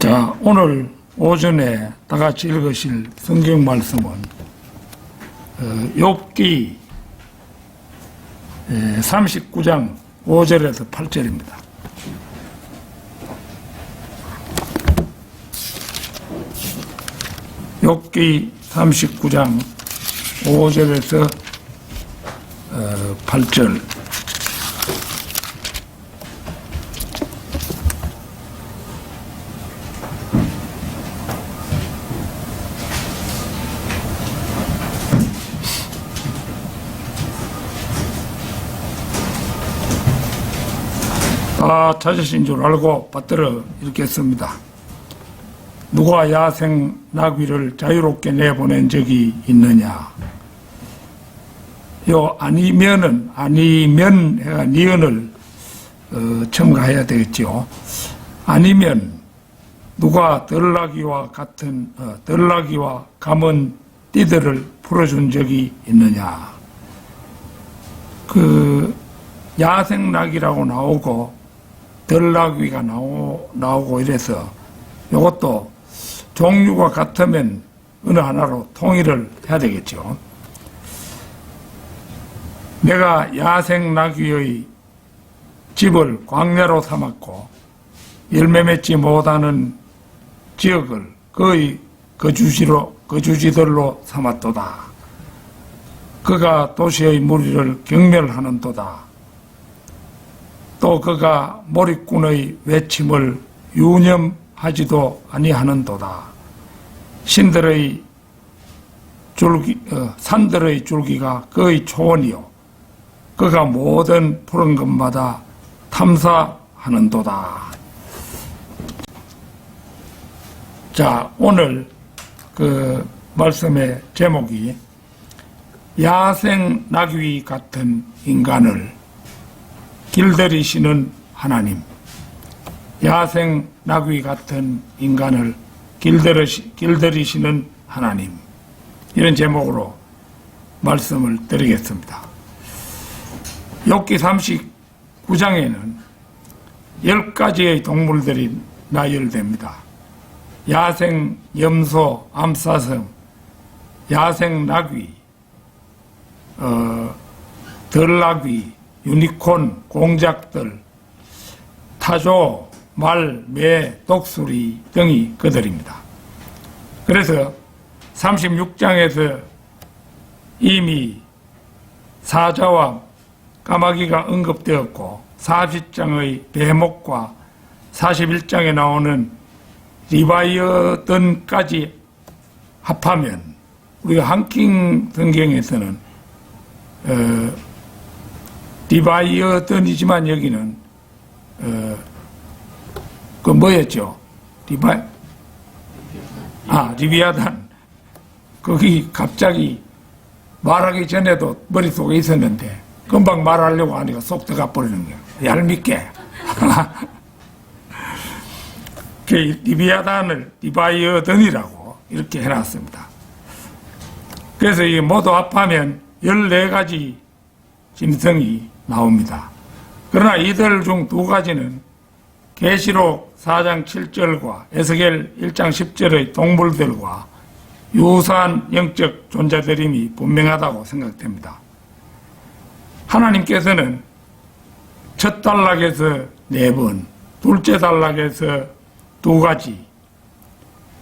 자, 오늘 오전에 다 같이 읽으실 성경 말씀은 욥기 39장 5절에서 8절입니다. 욥기 39장 5절에서 8절. 다 찾으신 줄 알고 받들어 읽겠습니다. 누가 야생 나귀를 자유롭게 내보낸 적이 있느냐? 요 아니면 해가 니은을 첨가해야 되겠죠. 아니면 누가 들나귀와 감은 띠들을 풀어준 적이 있느냐? 그 야생 나귀라고 나오고 들나귀가 나오고 이래서 이것도 종류가 같으면 어느 하나로 통일을 해야 되겠죠. 내가 야생 나귀의 집을 광야로 삼았고 열매 맺지 못하는 지역을 그의 거주지들로 삼았도다. 그가 도시의 무리를 경멸하는도다. 또 그가 몰입꾼의 외침을 유념하지도 아니하는도다. 산들의 줄기가 그의 초원이요 그가 모든 푸른 것마다 탐사하는도다. 자, 오늘 그 말씀의 제목이 야생 나귀 같은 인간을 길들이시는 하나님. 야생 나귀 같은 인간을 길들이시는 하나님. 이런 제목으로 말씀을 드리겠습니다. 욥기 39장에는 10가지의 동물들이 나열됩니다. 야생 염소, 암사슴, 야생 나귀, 들나귀, 유니콘, 공작들, 타조, 말, 매, 독수리 등이 그들입니다. 그래서 36장에서 이미 사자와 까마귀가 언급되었고 40장의 뱀목과 41장에 나오는 리바이어던까지 합하면 우리가 한킹 성경에서는 리바이어던이지만 여기는 그 뭐였죠? 리비아단. 거기 갑자기 말하기 전에도 머릿속에 있었는데 금방 말하려고 하니까 쏙 들어가 버리는 거예요. 얄밉게. 그 리비아단을 리바이어던이라고 이렇게 해놨습니다. 그래서 이 모두 합하면 14가지 짐승이 나옵니다. 그러나 이들 중 2가지는 계시록 4장 7절과 에스겔 1장 10절의 동물들과 유사한 영적 존재들임이 분명하다고 생각됩니다. 하나님께서는 첫 단락에서 4번, 둘째 단락에서 2가지,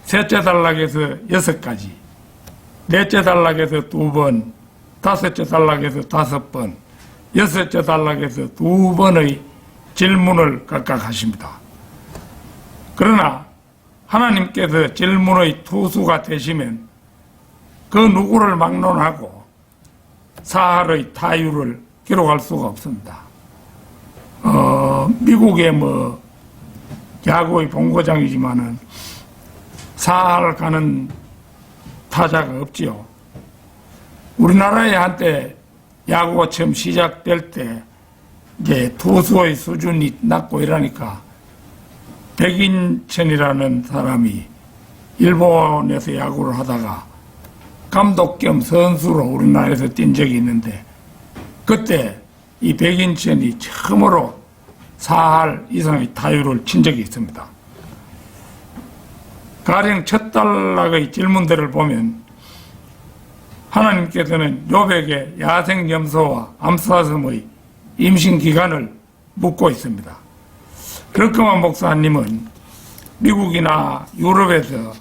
셋째 단락에서 6가지, 넷째 단락에서 2번, 다섯째 단락에서 5번, 여섯째 단락에서 2번의 질문을 각각 하십니다. 그러나 하나님께서 질문의 투수가 되시면 그 누구를 막론하고 사할의 타율을 기록할 수가 없습니다. 미국의 야구의 본고장이지만은 사할 가는 타자가 없지요. 우리나라에 한때 야구가 처음 시작될 때 이제 투수의 수준이 낮고 이러니까 백인천이라는 사람이 일본에서 야구를 하다가 감독 겸 선수로 우리나라에서 뛴 적이 있는데 그때 이 백인천이 처음으로 4할 이상의 타율을 친 적이 있습니다. 가령 첫 단락의 질문들을 보면 하나님께서는 욥에게 야생 염소와 암사슴의 임신 기간을 묻고 있습니다. 그렇게만 목사님은 미국이나 유럽에서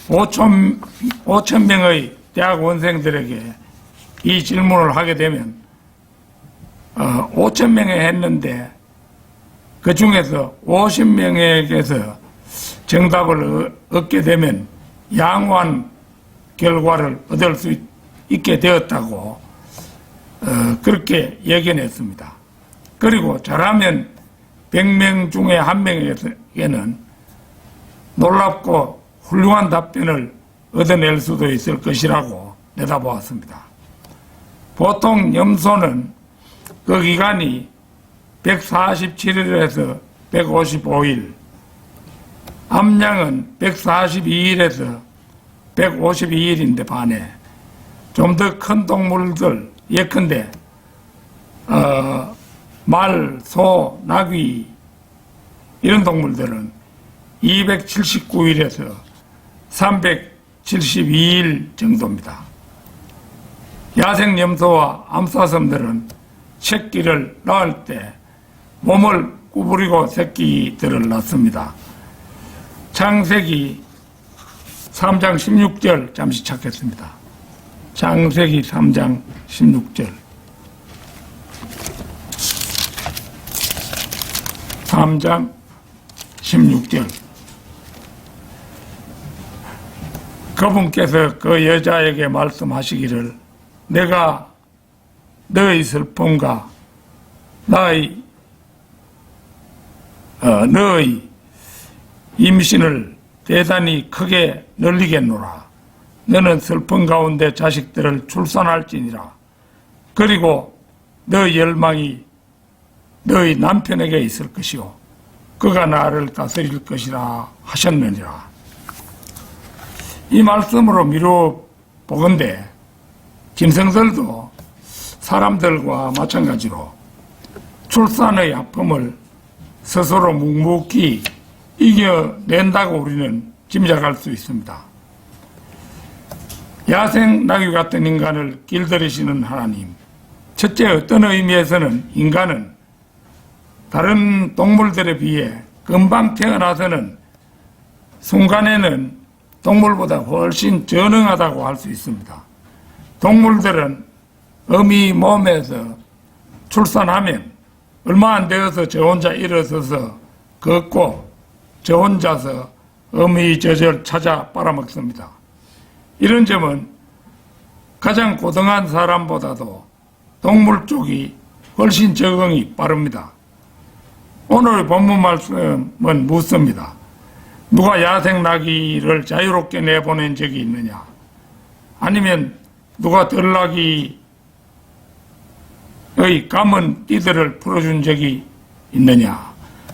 5천 명의 대학원생들에게 이 질문을 하게 되면 5천 명에 했는데 그 중에서 50명에게서 정답을 얻게 되면 양호한 결과를 얻을 수 있게 되었다고 그렇게 예견했습니다. 그리고 잘하면 100명 중에 1명에게는 놀랍고 훌륭한 답변을 얻어낼 수도 있을 것이라고 내다보았습니다. 보통 염소는 그 기간이 147일에서 155일, 암양은 142일에서 152일인데 반해 좀 더 큰 동물들 예컨대 말, 소, 나귀 이런 동물들은 279일에서 372일 정도입니다. 야생 염소와 암사슴들은 새끼를 낳을 때 몸을 구부리고 새끼들을 낳습니다. 창세기 3장 16절 잠시 찾겠습니다. 창세기 3장 16절 3장 16절 그분께서 그 여자에게 말씀하시기를 내가 너의 슬픔과 너의 임신을 대단히 크게 늘리겠노라. 너는 슬픔 가운데 자식들을 출산할지니라. 그리고 너의 열망이 너의 남편에게 있을 것이요 그가 나를 다스릴 것이라 하셨느니라. 이 말씀으로 미루어 보건대 짐승들도 사람들과 마찬가지로 출산의 아픔을 스스로 묵묵히 이겨낸다고 우리는 짐작할 수 있습니다. 야생 나귀 같은 인간을 길들이시는 하나님, 첫째 어떤 의미에서는 인간은 다른 동물들에 비해 금방 태어나서는 순간에는 동물보다 훨씬 전능하다고 할 수 있습니다. 동물들은 어미 몸에서 출산하면 얼마 안 되어서 저 혼자 일어서서 걷고 저 혼자서 어미 젖을 찾아 빨아먹습니다. 이런 점은 가장 고등한 사람보다도 동물 쪽이 훨씬 적응이 빠릅니다. 오늘 본문 말씀은 묻습니다. 누가 야생 나귀를 자유롭게 내보낸 적이 있느냐? 아니면 누가 들나귀의 감은 띠들을 풀어준 적이 있느냐?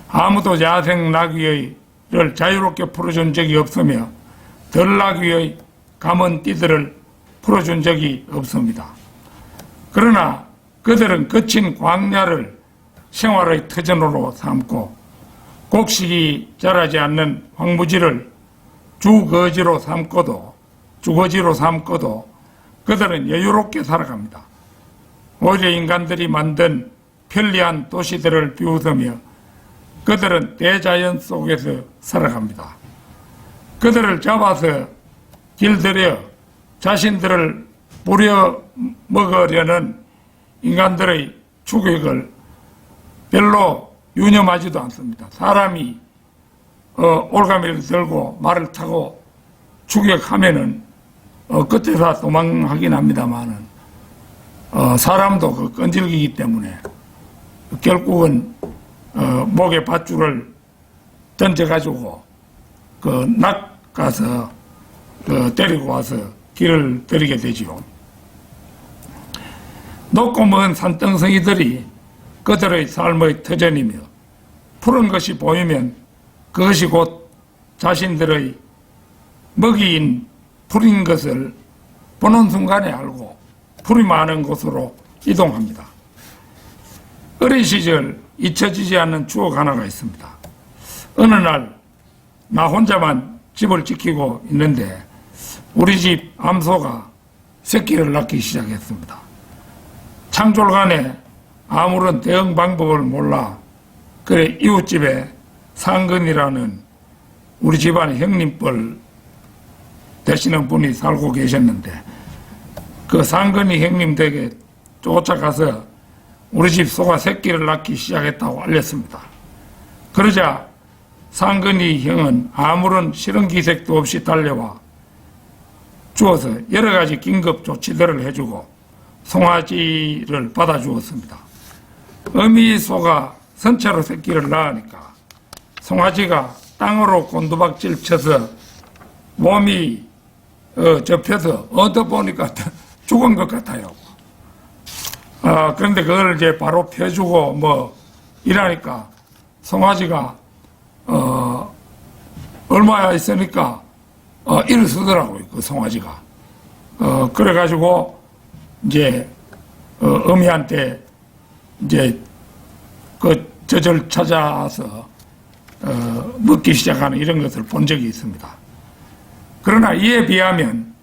아무도 야생 나귀를 자유롭게 풀어준 적이 없으며 들나귀의 감은 띠들을 풀어준 적이 없습니다. 그러나 그들은 거친 광야를 생활의 터전으로 삼고 곡식이 자라지 않는 황무지를 주거지로 삼고도 그들은 여유롭게 살아갑니다. 오히려 인간들이 만든 편리한 도시들을 비웃으며 그들은 대자연 속에서 살아갑니다. 그들을 잡아서 길들여 자신들을 부려먹으려는 인간들의 추격을 별로 유념하지도 않습니다. 사람이 올가미를 들고 말을 타고 추격하면은 끝에서 도망하긴 합니다만은 사람도 그 끈질기기 때문에 결국은 목에 밧줄을 던져가지고 낚아서 데리고 와서 길을 들이게 되지요. 높고 먼 산등성이들이 그들의 삶의 터전이며 푸른 것이 보이면 그것이 곧 자신들의 먹이인 풀인 것을 보는 순간에 알고 풀이 많은 곳으로 이동합니다. 어린 시절 잊혀지지 않는 추억 하나가 있습니다. 어느 날 나 혼자만 집을 지키고 있는데 우리 집 암소가 새끼를 낳기 시작했습니다. 창졸간에 아무런 대응 방법을 몰라 그래 이웃집에 상근이라는 우리 집안의 형님뻘 되시는 분이 살고 계셨는데 그 상근이 형님 댁에 쫓아가서 우리 집 소가 새끼를 낳기 시작했다고 알렸습니다. 그러자 상근이 형은 아무런 실은 기색도 없이 달려와 주어서 여러 가지 긴급 조치들을 해주고 송아지를 받아주었습니다. 어미 소가 선체로 새끼를 낳으니까 송아지가 땅으로 곤두박질 쳐서 몸이 접혀서 얻어 보니까 죽은 것 같아요. 그런데 그걸 이제 바로 펴주고 뭐 이러니까 송아지가 얼마야 있으니까 일어서더라고요. 그 송아지가. 그래가지고 이제 어미한테 이제 그 젖을 찾아서 먹기 시작하는 이런 것을 본 적이 있습니다. 그러나 이에 비하면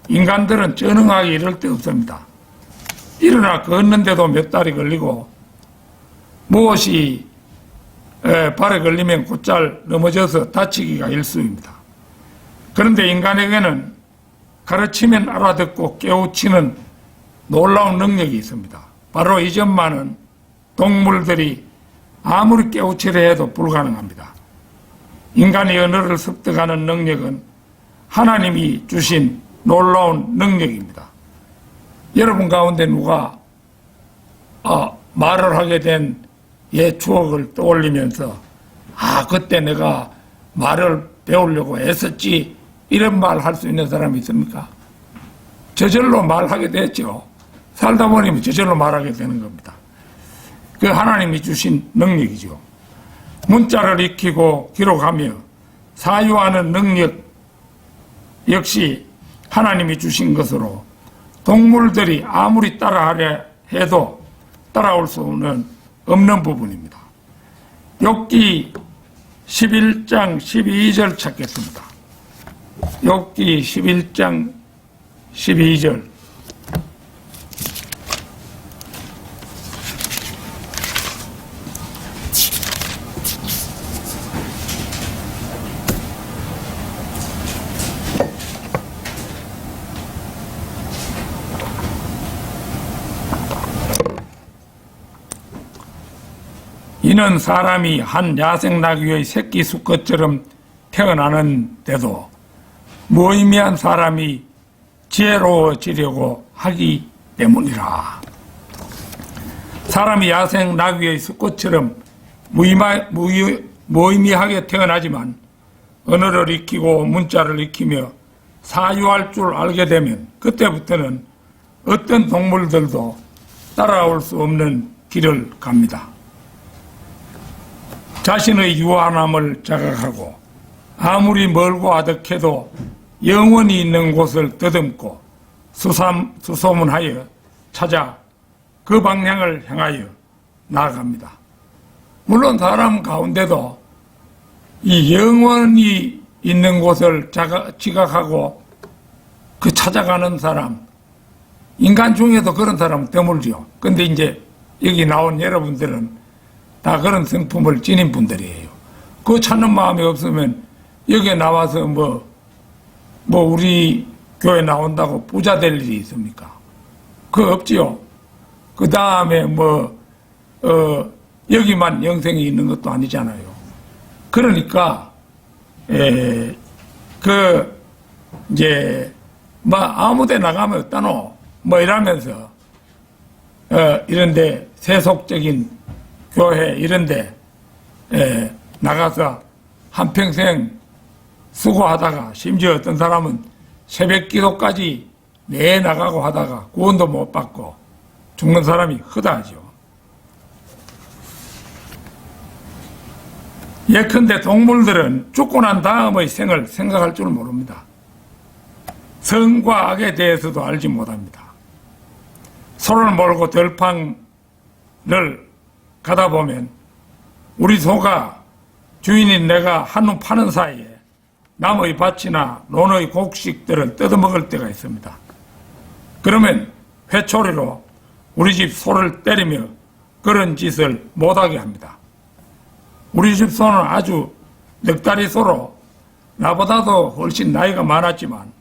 인간들은 쩌능하게 이럴 데 없습니다. 일어나 걷는데도 몇 달이 걸리고 무엇이 발에 걸리면 곧잘 넘어져서 다치기가 일쑤입니다. 그런데 인간에게는 가르치면 알아듣고 깨우치는 놀라운 능력이 있습니다. 바로 이 점만은 동물들이 아무리 깨우치려 해도 불가능합니다. 인간의 언어를 습득하는 능력은 하나님이 주신 놀라운 능력입니다. 여러분 가운데 누가 말을 하게 된 옛 추억을 떠올리면서 그때 내가 말을 배우려고 애썼지 이런 말 할 수 있는 사람이 있습니까? 저절로 말하게 됐죠. 살다 보니 저절로 말하게 되는 겁니다. 그 하나님이 주신 능력이죠. 문자를 익히고 기록하며 사유하는 능력 역시 하나님이 주신 것으로 동물들이 아무리 따라하려 해도 따라올 수 없는 부분입니다. 욥기 11장 12절 찾겠습니다. 욥기 11장 12절 이는 사람이 한 야생나귀의 새끼 수컷처럼 태어나는데도 무의미한 사람이 지혜로워지려고 하기 때문이라. 사람이 야생나귀의 수컷처럼 무의미하게 태어나지만 언어를 익히고 문자를 익히며 사유할 줄 알게 되면 그때부터는 어떤 동물들도 따라올 수 없는 길을 갑니다. 자신의 유한함을 자각하고 아무리 멀고 아득해도 영원히 있는 곳을 더듬고 수소문하여 찾아 그 방향을 향하여 나아갑니다. 물론 사람 가운데도 이 영원히 있는 곳을 지각하고 그 찾아가는 사람, 인간 중에도 그런 사람은 드물죠. 근데 이제 여기 나온 여러분들은 다 그런 성품을 지닌 분들이에요. 그거 찾는 마음이 없으면 여기에 나와서 뭐 우리 교회 나온다고 부자 될 일이 있습니까? 그거 없지요. 그 다음에 여기만 영생이 있는 것도 아니잖아요. 그러니까 아무 데 나가면 어떠노? 이러면서 이런데 세속적인 교회 이런데 나가서 한평생 수고하다가 심지어 어떤 사람은 새벽 기도까지 내 나가고 하다가 구원도 못 받고 죽는 사람이 허다하죠. 예컨대 동물들은 죽고 난 다음의 생을 생각할 줄 모릅니다. 선과 악에 대해서도 알지 못합니다. 소를 몰고 들판을 가다 보면 우리 소가 주인인 내가 한눈 파는 사이에 남의 밭이나 논의 곡식들을 뜯어먹을 때가 있습니다. 그러면 회초리로 우리 집 소를 때리며 그런 짓을 못하게 합니다. 우리 집 소는 아주 넉다리 소로 나보다도 훨씬 나이가 많았지만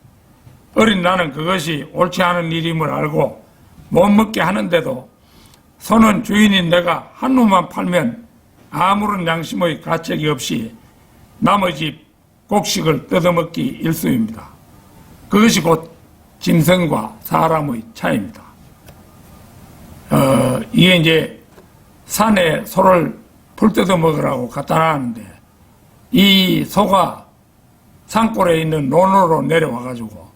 어린 나는 그것이 옳지 않은 일임을 알고 못 먹게 하는데도 소는 주인인 내가 한 놈만 팔면 아무런 양심의 가책이 없이 남의 집 곡식을 뜯어먹기 일쑤입니다. 그것이 곧 짐승과 사람의 차이입니다. 이게 이제 산에 소를 풀 뜯어 먹으라고 갖다 놨는데 이 소가 산골에 있는 논으로 내려와가지고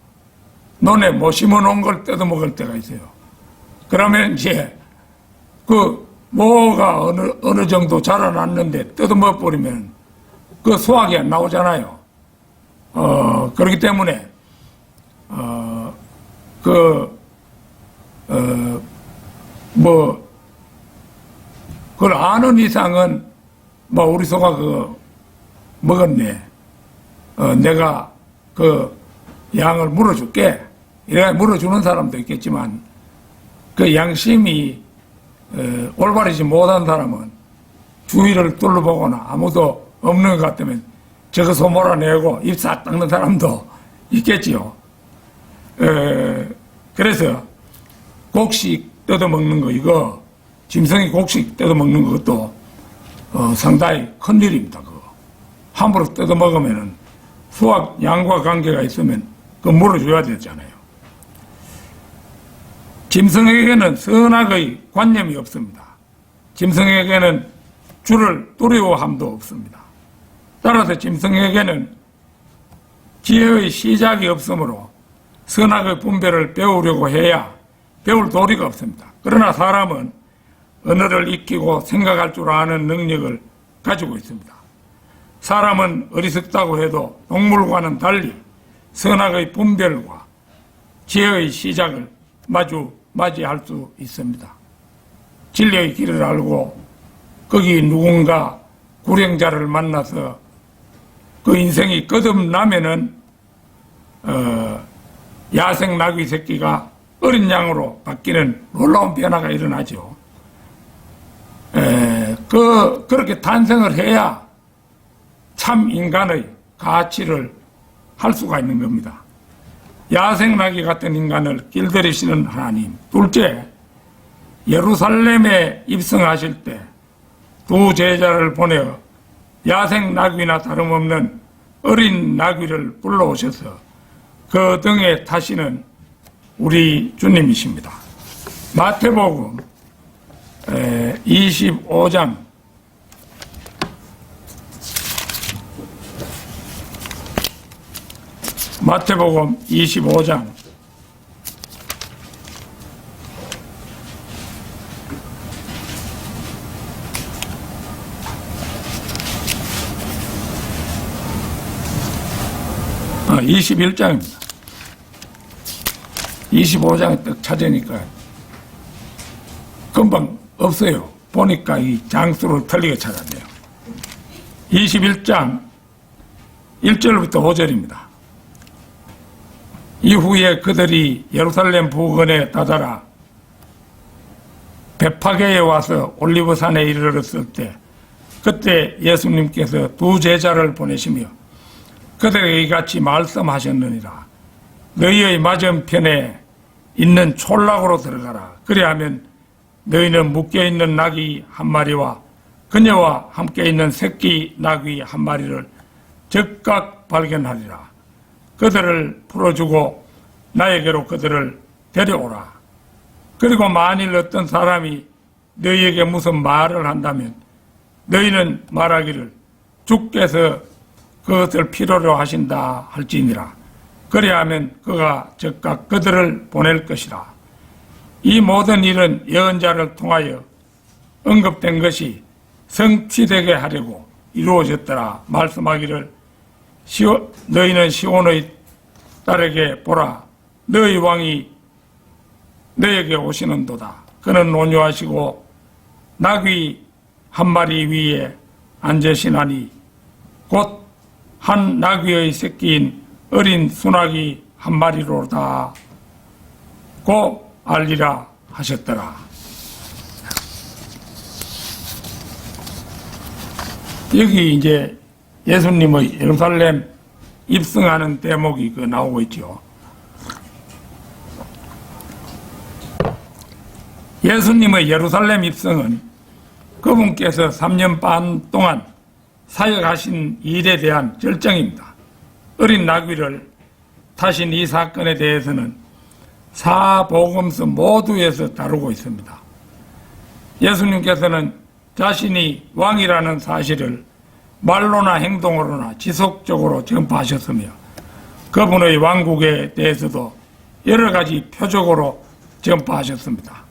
논에 못 심어놓은 걸 뜯어 먹을 때가 있어요. 그러면 이제 그 뭐가 어느 정도 자라났는데 뜯어 먹어버리면 그 수확이 안 나오잖아요. 그렇기 때문에 그걸 아는 이상은 우리 소가 먹었네. 내가 그 양을 물어줄게. 이래 물어주는 사람도 있겠지만 그 양심이 올바르지 못한 사람은 주위를 둘러보거나 아무도 없는 것 같으면 저거 소 몰아내고 입 싹 닦는 사람도 있겠지요. 그래서 곡식 뜯어먹는 거, 이거 짐승이 곡식 뜯어먹는 것도 상당히 큰 일입니다. 그거 함부로 뜯어먹으면은 수확 양과 관계가 있으면 그거 물어줘야 되잖아요. 짐승에게는 선악의 관념이 없습니다. 짐승에게는 주를 두려워함도 없습니다. 따라서 짐승에게는 지혜의 시작이 없으므로 선악의 분별을 배우려고 해야 배울 도리가 없습니다. 그러나 사람은 언어를 익히고 생각할 줄 아는 능력을 가지고 있습니다. 사람은 어리석다고 해도 동물과는 달리 선악의 분별과 지혜의 시작을 맞이할 수 있습니다. 진리의 길을 알고 거기 누군가 구령자를 만나서 그 인생이 거듭나면은 야생 나귀 새끼가 어린 양으로 바뀌는 놀라운 변화가 일어나죠. 그렇게 탄생을 해야 참 인간의 가치를 할 수가 있는 겁니다. 야생 나귀 같은 인간을 길들이시는 하나님. 둘째, 예루살렘에 입성하실 때 두 제자를 보내어 야생 나귀나 다름없는 어린 나귀를 불러오셔서 그 등에 타시는 우리 주님이십니다. 마태복음 25장 25장 21장입니다. 25장에 딱 찾으니까 금방 없어요. 보니까 이 장수를 틀리게 찾았네요. 21장 1절부터 5절입니다. 이후에 그들이 예루살렘 부근에 다다라 베파게에 와서 올리브산에 이르렀을 때 그때 예수님께서 두 제자를 보내시며 그들에게 이같이 말씀하셨느니라. 너희의 맞은편에 있는 촌락으로 들어가라. 그리하면 너희는 묶여있는 나귀 한 마리와 그녀와 함께 있는 새끼 나귀 한 마리를 즉각 발견하리라. 그들을 풀어주고 나에게로 그들을 데려오라. 그리고 만일 어떤 사람이 너희에게 무슨 말을 한다면 너희는 말하기를 주께서 그것을 필요로 하신다 할지니라. 그리하면 그가 즉각 그들을 보낼 것이라. 이 모든 일은 예언자를 통하여 언급된 것이 성취되게 하려고 이루어졌더라. 말씀하기를 너희는 시온의 딸에게 보라. 너희 왕이 너에게 오시는도다. 그는 온유하시고 나귀 한 마리 위에 앉으시나니 곧 한 나귀의 새끼인 어린 수낙이 한 마리로다 고 알리라 하셨더라. 여기 이제 예수님의 예루살렘 입성하는 대목이 나오고 있죠. 예수님의 예루살렘 입성은 그분께서 3년 반 동안 사역하신 일에 대한 절정입니다. 어린 나귀를 타신 이 사건에 대해서는 사복음서 모두에서 다루고 있습니다. 예수님께서는 자신이 왕이라는 사실을 말로나 행동으로나 지속적으로 전파하셨으며 그분의 왕국에 대해서도 여러 가지 표적으로 전파하셨습니다.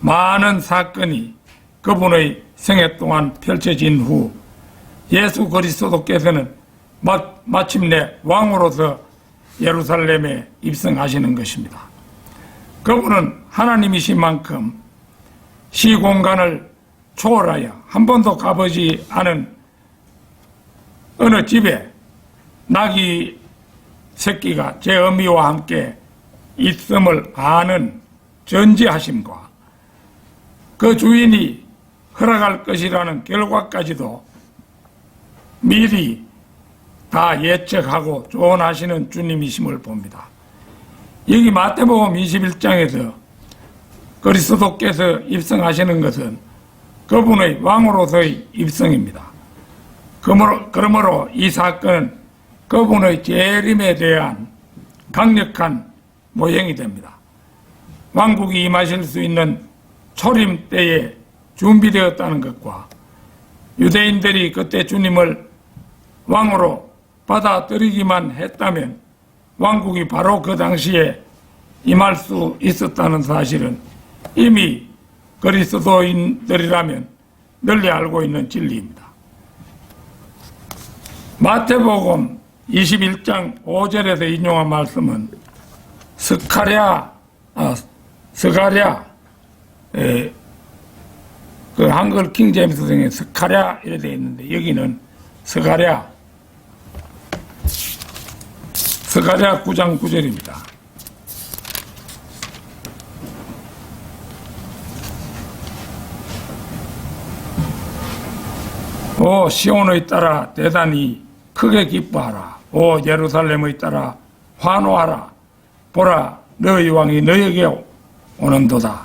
많은 사건이 그분의 생애 동안 펼쳐진 후 예수 그리스도께서는 마침내 왕으로서 예루살렘에 입성하시는 것입니다. 그분은 하나님이신 만큼 시공간을 초월하여 한 번도 가보지 않은 어느 집에 나귀 새끼가 제 어미와 함께 있음을 아는 전지하심과 그 주인이 허락할 것이라는 결과까지도 미리 다 예측하고 조언하시는 주님이심을 봅니다. 여기 마태복음 21장에서 그리스도께서 입성하시는 것은 그분의 왕으로서의 입성입니다. 그러므로 이 사건은 그분의 재림에 대한 강력한 모형이 됩니다. 왕국이 임하실 수 있는 초림 때에 준비되었다는 것과 유대인들이 그때 주님을 왕으로 받아들이기만 했다면 왕국이 바로 그 당시에 임할 수 있었다는 사실은 이미 그리스도인들이라면 널리 알고 있는 진리입니다. 마태복음 21장 5절에서 인용한 말씀은 스가랴 그 한글 킹제임스 성에 스가랴 이렇게 되어 있는데 여기는 스가랴 9장 9절입니다. 오 시온의 따라 대단히 크게 기뻐하라. 오 예루살렘의 따라 환호하라. 보라 너희 왕이 너에게 오는도다.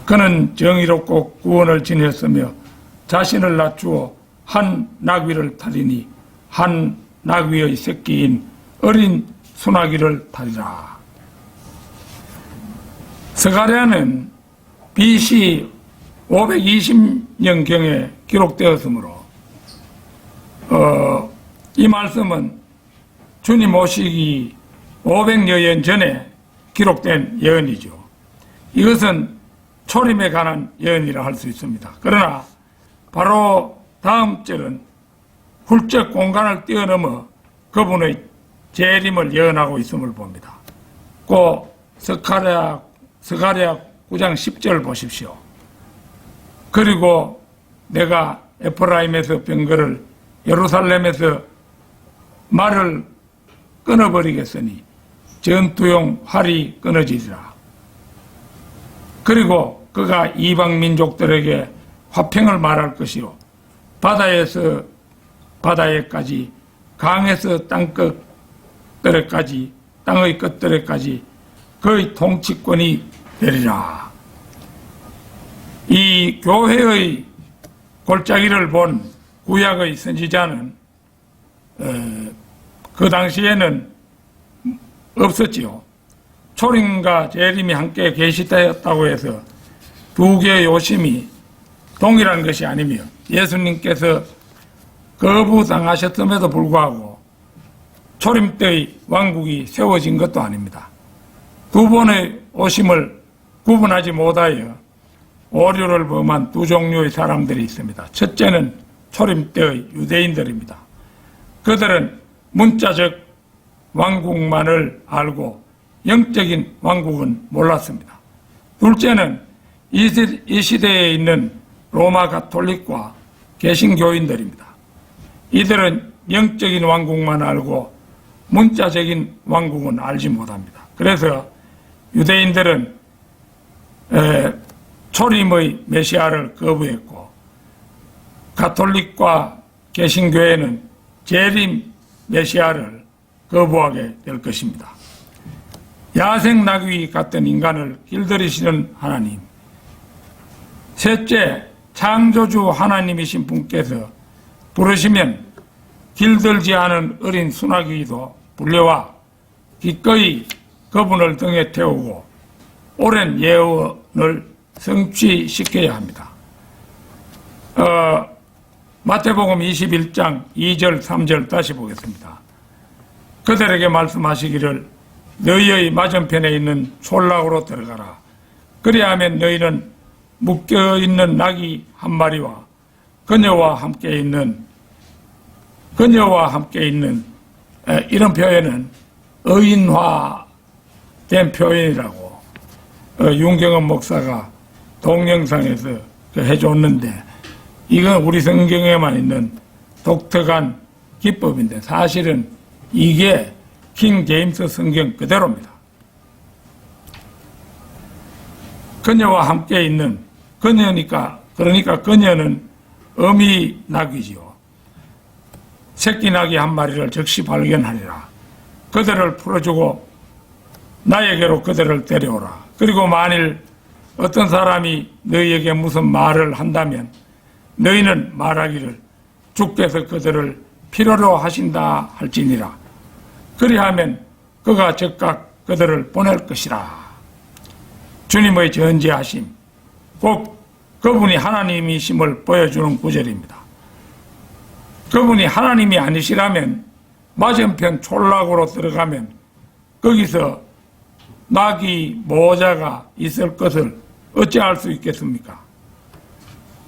그는 정의롭고 구원을 지녔으며 자신을 낮추어 한 나귀를 타리니 한 나귀의 새끼인 어린 수나귀를 타리라. 스가랴는 BC 520년경에 기록되었으므로 이 말씀은 주님 오시기 500여 년 전에 기록된 예언이죠. 이것은 초림에 관한 예언이라 할 수 있습니다. 그러나 바로 다음 절은 훌쩍 공간을 뛰어넘어 그분의 재림을 예언하고 있음을 봅니다. 그 스가랴 9장 10절 보십시오. 그리고 내가 에프라임에서 병거를 예루살렘에서 말을 끊어버리겠으니 전투용 활이 끊어지리라. 그리고 그가 이방 민족들에게 화평을 말할 것이요 바다에서 바다에까지 강에서 땅의 끝들에까지 그의 통치권이 되리라. 이 교회의 골짜기를 본 구약의 선지자는 그 당시에는 없었지요. 초림과 재림이 함께 계시되었다고 해서 두 개의 오심이 동일한 것이 아니며 예수님께서 거부당하셨음에도 불구하고 초림 때의 왕국이 세워진 것도 아닙니다. 두 번의 오심을 구분하지 못하여 오류를 범한 두 종류의 사람들이 있습니다. 첫째는 초림 때의 유대인들입니다. 그들은 문자적 왕국만을 알고 영적인 왕국은 몰랐습니다. 둘째는 이 시대에 있는 로마 가톨릭과 개신교인들입니다. 이들은 영적인 왕국만 알고 문자적인 왕국은 알지 못합니다. 그래서 유대인들은 초림의 메시아를 거부했고 가톨릭과 개신교회는 재림 메시아를 거부하게 될 것입니다. 야생 나귀 같은 인간을 길들이시는 하나님, 셋째 창조주 하나님이신 분께서 부르시면 길들지 않은 어린 수나귀도 불려와 기꺼이 그분을 등에 태우고 오랜 예언을 성취시켜야 합니다. 마태복음 21장 2절 3절 다시 보겠습니다. 그들에게 말씀하시기를 너희의 맞은편에 있는 촌락으로 들어가라. 그리하면 너희는 묶여있는 나귀 한 마리와 그녀와 함께 있는 이런 표현은 의인화된 표현이라고 윤경은 목사가 동영상에서 해줬는데 이건 우리 성경에만 있는 독특한 기법인데 사실은 이게 킹 제임스 성경 그대로입니다. 그녀와 함께 있는 그러니까 그녀는 어미 나귀지요. 새끼 나귀 한 마리를 즉시 발견하리라. 그들을 풀어주고 나에게로 그들을 데려오라. 그리고 만일 어떤 사람이 너희에게 무슨 말을 한다면 너희는 말하기를 주께서 그들을 필요로 하신다 할지니라. 그리하면 그가 즉각 그들을 보낼 것이라. 주님의 전지하심, 꼭 그분이 하나님이심을 보여주는 구절입니다. 그분이 하나님이 아니시라면 맞은편 촌락으로 들어가면 거기서 나귀 모자가 있을 것을 어찌할 수 있겠습니까?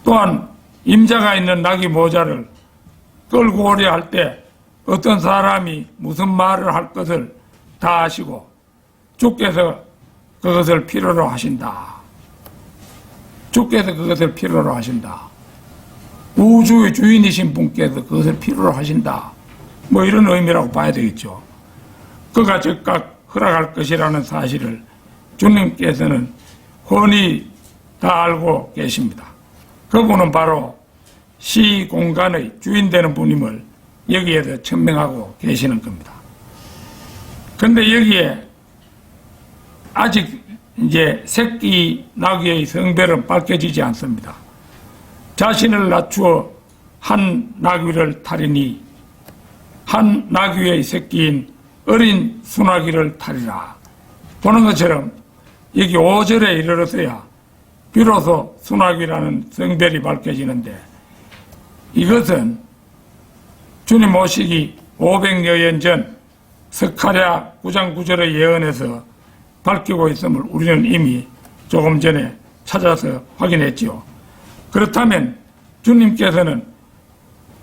또한 임자가 있는 나귀 모자를 끌고 오려 할 때 어떤 사람이 무슨 말을 할 것을 다 아시고 주께서 그것을 필요로 하신다. 주께서 그것을 필요로 하신다. 우주의 주인이신 분께서 그것을 필요로 하신다. 뭐 이런 의미라고 봐야 되겠죠. 그가 즉각 허락할 것이라는 사실을 주님께서는 훤히 다 알고 계십니다. 그분은 바로 시공간의 주인 되는 분임을 여기에서 천명하고 계시는 겁니다. 그런데 여기에 아직 이제 새끼 나귀의 성별은 밝혀지지 않습니다. 자신을 낮추어 한 나귀를 타리니 한 나귀의 새끼인 어린 수나귀를 타리라. 보는 것처럼 여기 5절에 이르러서야 비로소 수나귀라는 성별이 밝혀지는데 이것은 주님 오시기 500여년 전 스가랴 9장 9절의 예언에서 밝히고 있음을 우리는 이미 조금 전에 찾아서 확인했지요. 그렇다면 주님께서는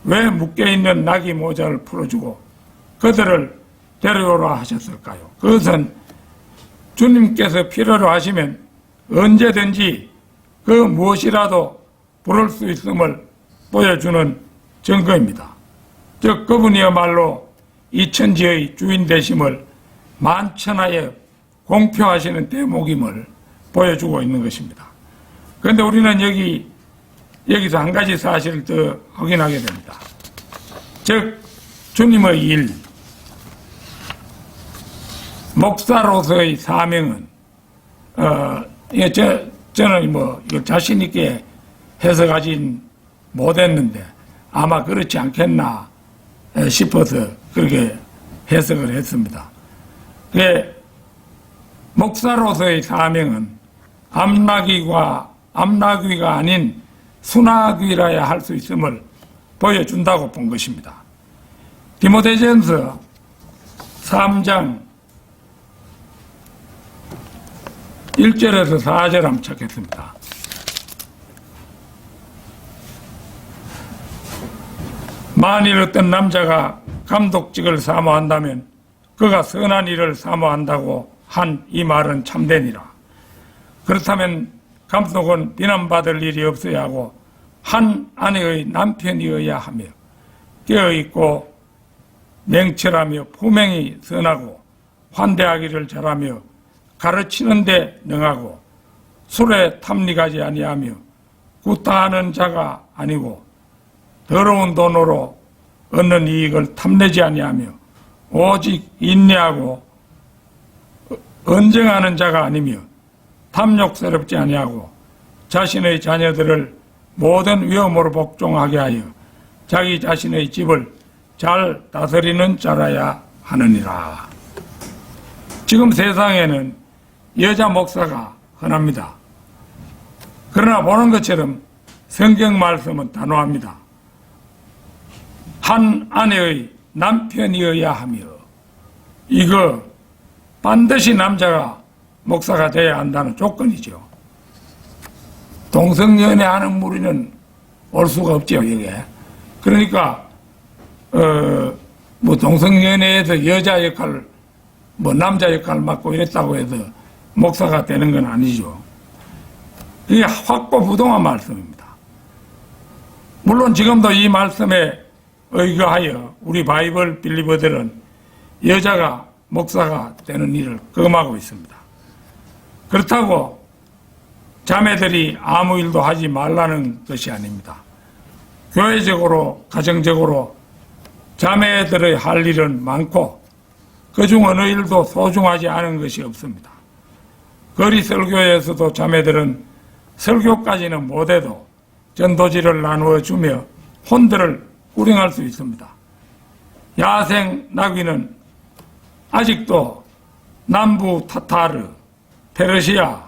왜 묶여있는 나귀 모자를 풀어주고 그들을 데려오라 하셨을까요? 그것은 주님께서 필요로 하시면 언제든지 그 무엇이라도 부를 수 있음을 보여주는 증거입니다. 즉 그분이야말로 이 천지의 주인 되심을 만천하에 공표하시는 대목임을 보여주고 있는 것입니다. 그런데 우리는 여기서 한 가지 사실을 더 확인하게 됩니다. 즉 주님의 일, 목사로서의 사명은 저는 이걸 자신 있게 해석하진 못했는데 아마 그렇지 않겠나 싶어서 그렇게 해석을 했습니다. 목사로서의 사명은 암나귀가 아닌 수나귀라야 할 수 있음을 보여준다고 본 것입니다. 디모데전서 3장 1절에서 4절 한번 찾겠습니다. 만일 어떤 남자가 감독직을 사모한다면 그가 선한 일을 사모한다고 한 이 말은 참되니라. 그렇다면 감독은 비난받을 일이 없어야 하고 한 아내의 남편이어야 하며 깨어있고 냉철하며 품행이 선하고 환대하기를 잘하며 가르치는 데 능하고 술에 탐닉하지 아니하며 구타하는 자가 아니고 더러운 돈으로 얻는 이익을 탐내지 아니하며 오직 인내하고 언쟁하는 자가 아니며 탐욕스럽지 아니하고 자신의 자녀들을 모든 위험으로 복종하게 하여 자기 자신의 집을 잘 다스리는 자라야 하느니라. 지금 세상에는 여자 목사가 흔합니다. 그러나 보는 것처럼 성경 말씀은 단호합니다. 한 아내의 남편이어야 하며 이거 반드시 남자가 목사가 돼야 한다는 조건이죠. 동성연애하는 무리는 올 수가 없죠, 여기에. 그러니까 뭐 동성연애에서 여자 역할, 뭐 남자 역할 맡고 이랬다고 해서 목사가 되는 건 아니죠. 이게 확고부동한 말씀입니다. 물론 지금도 이 말씀에 의거하여 우리 바이블 빌리버들은 여자가 목사가 되는 일을 금하고 있습니다. 그렇다고 자매들이 아무 일도 하지 말라는 것이 아닙니다. 교회적으로, 가정적으로 자매들의 할 일은 많고 그중 어느 일도 소중하지 않은 것이 없습니다. 거리 설교에서도 자매들은 설교까지는 못해도 전도지를 나누어 주며 혼들을 꾸ring할 수 있습니다. 야생 나귀는 아직도 남부 타타르, 페르시아,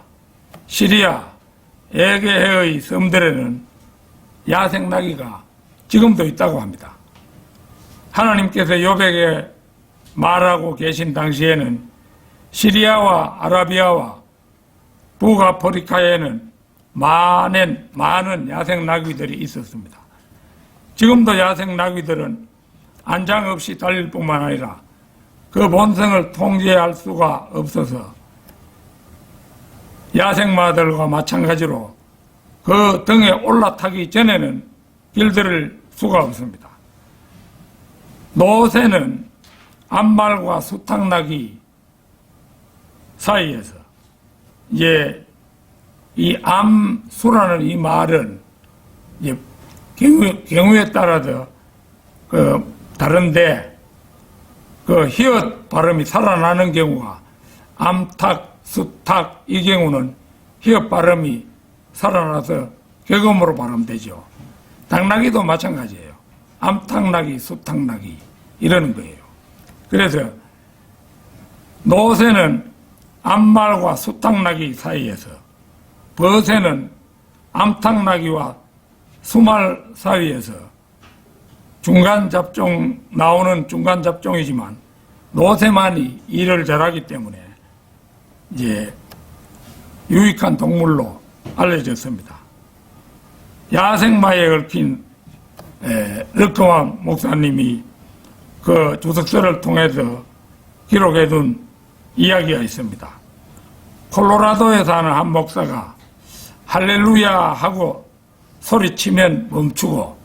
시리아, 에게해의 섬들에는 야생 나귀가 지금도 있다고 합니다. 하나님께서 욥에게 말하고 계신 당시에는 시리아와 아라비아와 북아프리카에는 많은 야생 나귀들이 있었습니다. 지금도 야생 나귀들은 안장 없이 달릴 뿐만 아니라 그 본성을 통제할 수가 없어서 야생마들과 마찬가지로 그 등에 올라타기 전에는 길들일 수가 없습니다. 노새는 암말과 수탉나귀 사이에서 이제 이 암수라는 이 말은 이제 경우에 따라서 다른데 그 히읗 발음이 살아나는 경우가 암탉, 수탉 이 경우는 히읗 발음이 살아나서 격음으로 발음되죠. 당나귀도 마찬가지예요. 암탉나귀, 수탉나귀 이러는 거예요. 그래서 노새는 암말과 수탉나귀 사이에서 버새는 암탉나귀와 수말 사이에서 중간 잡종 나오는 중간 잡종이지만 노새만이 일을 잘하기 때문에 이제 유익한 동물로 알려졌습니다. 야생마에 얽힌 르크만 목사님이 그 주석서를 통해서 기록해둔 이야기가 있습니다. 콜로라도에 사는 한 목사가 할렐루야 하고 소리치면 멈추고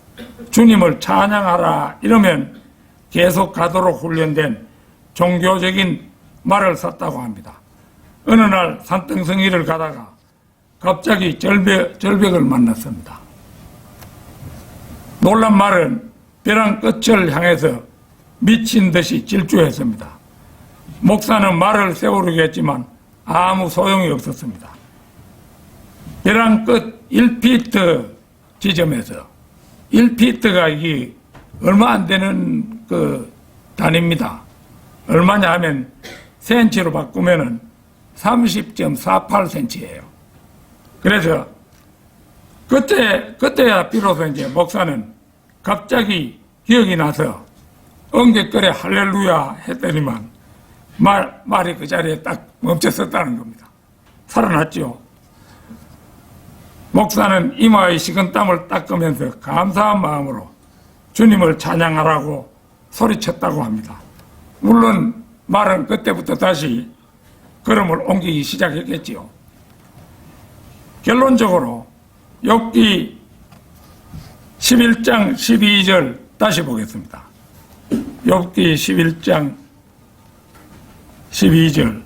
주님을 찬양하라 이러면 계속 가도록 훈련된 종교적인 말을 샀다고 합니다. 어느 날 산등성이를 가다가 갑자기 절벽을 만났습니다. 놀란 말은 벼랑 끝을 향해서 미친 듯이 질주했습니다. 목사는 말을 세우려고 했지만 아무 소용이 없었습니다. 벼랑 끝 1피트 지점에서 1피트가 이게 얼마 안 되는 그 단위입니다. 얼마냐 하면 센치로 바꾸면은 30.48cm예요. 그래서 그때야 비로소 이제 목사는 갑자기 기억이 나서 엉get거려 할렐루야 했더니만 말이 그 자리에 딱 멈췄었다는 겁니다. 살아났죠. 목사는 이마의 식은땀을 닦으면서 감사한 마음으로 주님을 찬양하라고 소리쳤다고 합니다. 물론 말은 그때부터 다시 걸음을 옮기기 시작했겠지요. 결론적으로 욥기 11장 12절 다시 보겠습니다. 욥기 11장 12절.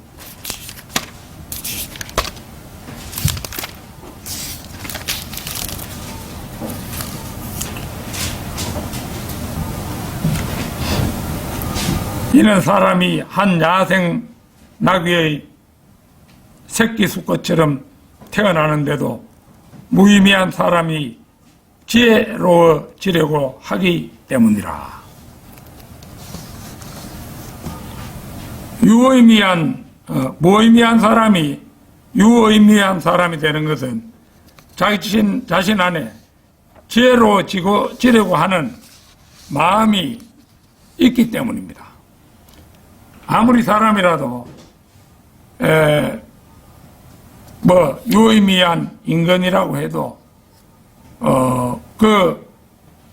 이는 사람이 한 야생 나귀의 새끼 수컷처럼 태어나는데도 무의미한 사람이 지혜로워지려고 하기 때문이라. 무의미한 사람이 유의미한 사람이 되는 것은 자신 안에 지혜로워지려고 하는 마음이 있기 때문입니다. 아무리 사람이라도 유의미한 인간이라고 해도 그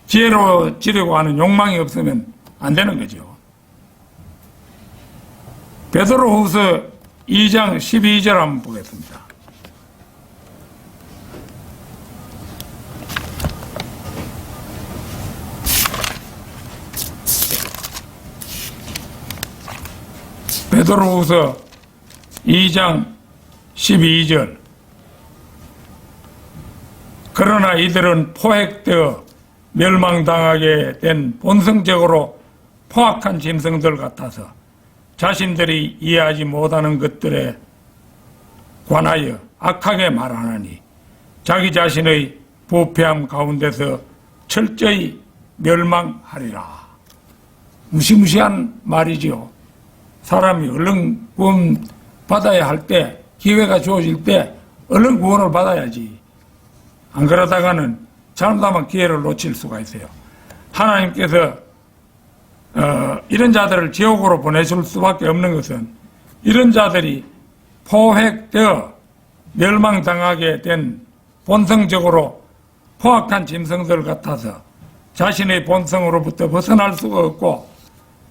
지혜로워지려고 하는 욕망이 없으면 안 되는 거죠. 베드로후서 2장 12절 한번 보겠습니다. 베드로후서 2장 12절. 그러나 이들은 포획되어 멸망당하게 된 본성적으로 포악한 짐승들 같아서 자신들이 이해하지 못하는 것들에 관하여 악하게 말하나니 자기 자신의 부패함 가운데서 철저히 멸망하리라. 무시무시한 말이죠. 사람이 얼른 구원 받아야 할 때, 기회가 주어질 때 얼른 구원을 받아야지. 안 그러다가는 잘못하면 기회를 놓칠 수가 있어요. 하나님께서 이런 자들을 지옥으로 보내줄 수밖에 없는 것은 이런 자들이 포획되어 멸망당하게 된 본성적으로 포악한 짐승들 같아서 자신의 본성으로부터 벗어날 수가 없고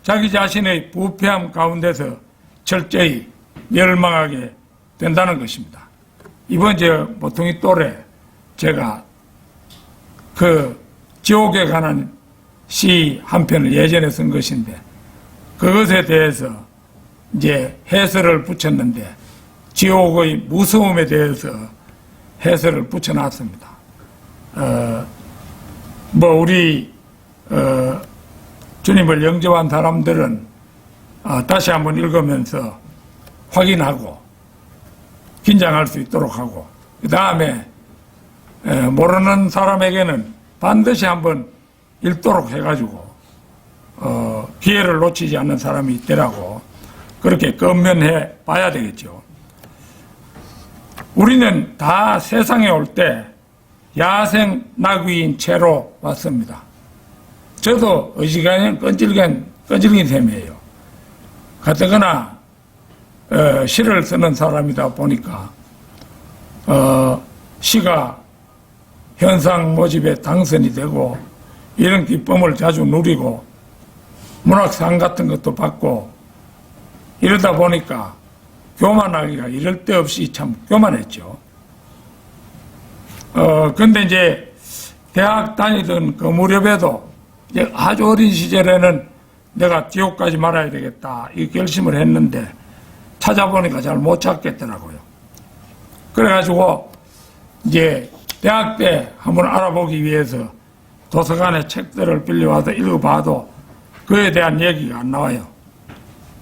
자기 자신의 부패함 가운데서 철저히 멸망하게 된다는 것입니다. 이번 모퉁이 또래 제가 그 지옥에 관한 시 한 편을 예전에 쓴 것인데 그것에 대해서 이제 해설을 붙였는데 지옥의 무서움에 대해서 해설을 붙여놨습니다. 우리 주님을 영접한 사람들은 다시 한번 읽으면서 확인하고 긴장할 수 있도록 하고 그 다음에 모르는 사람에게는 반드시 한번 읽도록 해가지고 기회를 놓치지 않는 사람이 있더라고. 그렇게 건면해 봐야 되겠죠. 우리는 다 세상에 올 때 야생 나귀인 채로 왔습니다. 저도 어지간히 끈질긴 셈이에요. 가뜩이나 시를 쓰는 사람이다 보니까 시가 현상 모집에 당선이 되고 이런 기쁨을 자주 누리고 문학상 같은 것도 받고 이러다 보니까 교만하기가 이럴 데 없이 참 교만했죠. 근데 이제 대학 다니던 그 무렵에도 이제 아주 어린 시절에는 내가 지옥까지 말아야 되겠다 이 결심을 했는데 찾아보니까 잘 못 찾겠더라고요. 그래가지고 이제 대학 때 한번 알아보기 위해서 도서관에 책들을 빌려와서 읽어봐도 그에 대한 얘기가 안 나와요.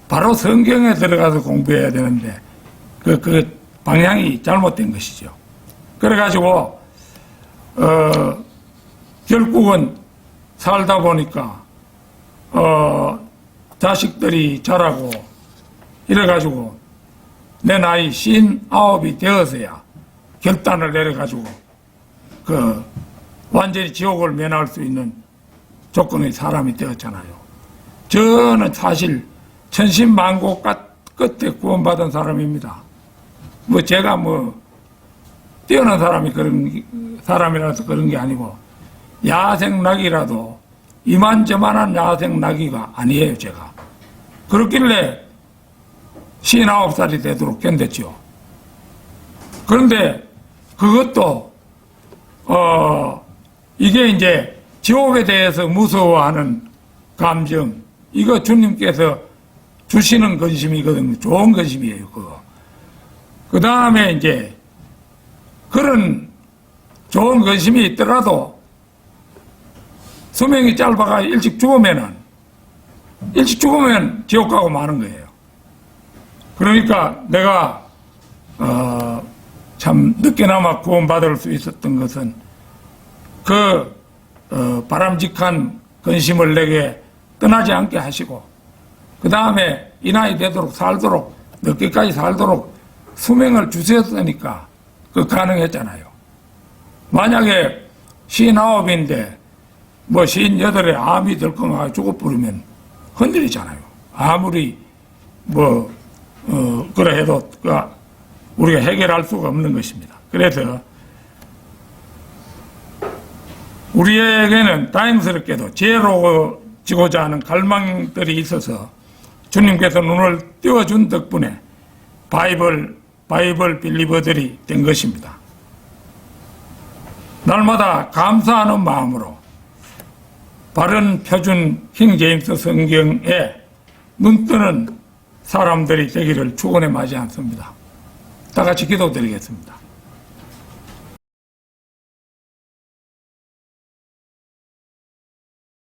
바로 성경에 들어가서 공부해야 되는데 그 방향이 잘못된 것이죠. 그래가지고 결국은 살다 보니까 자식들이 자라고 이래가지고 내 나이 59이 되어서야 결단을 내려가지고 완전히 지옥을 면할 수 있는 조건의 사람이 되었잖아요. 저는 사실 천신만고 끝에 구원받은 사람입니다. 제가 뛰어난 사람이라서 그런 게 아니고 야생 나귀라도 이만저만한 야생 나귀가 아니에요, 제가. 그렇길래 59살이 되도록 견뎠죠. 그런데 그것도 이게 이제 지옥에 대해서 무서워하는 감정, 이거 주님께서 주시는 근심이거든요. 좋은 근심이에요, 그거. 그 다음에 이제 그런 좋은 근심이 있더라도 수명이 짧아가 일찍 죽으면 지옥 가고 마는 거예요. 그러니까 내가 참 늦게나마 구원받을 수 있었던 것은 그 바람직한 근심을 내게 떠나지 않게 하시고 그 다음에 이 나이 되도록 살도록 늦게까지 살도록 수명을 주셨으니까 그 가능했잖아요. 만약에 59인데 뭐 58에 암이 들컹하고 죽어버리면 흔들리잖아요. 아무리 그래 해도 우리가 해결할 수가 없는 것입니다. 그래서 우리에게는 다행스럽게도 지혜로워지고자 하는 갈망들이 있어서 주님께서 눈을 띄워준 덕분에 바이블 빌리버들이 된 것입니다. 날마다 감사하는 마음으로 바른 표준 킹 제임스 성경에 눈뜨는 사람들이 되기를 축원해 마지 않습니다. 다 같이 기도드리겠습니다.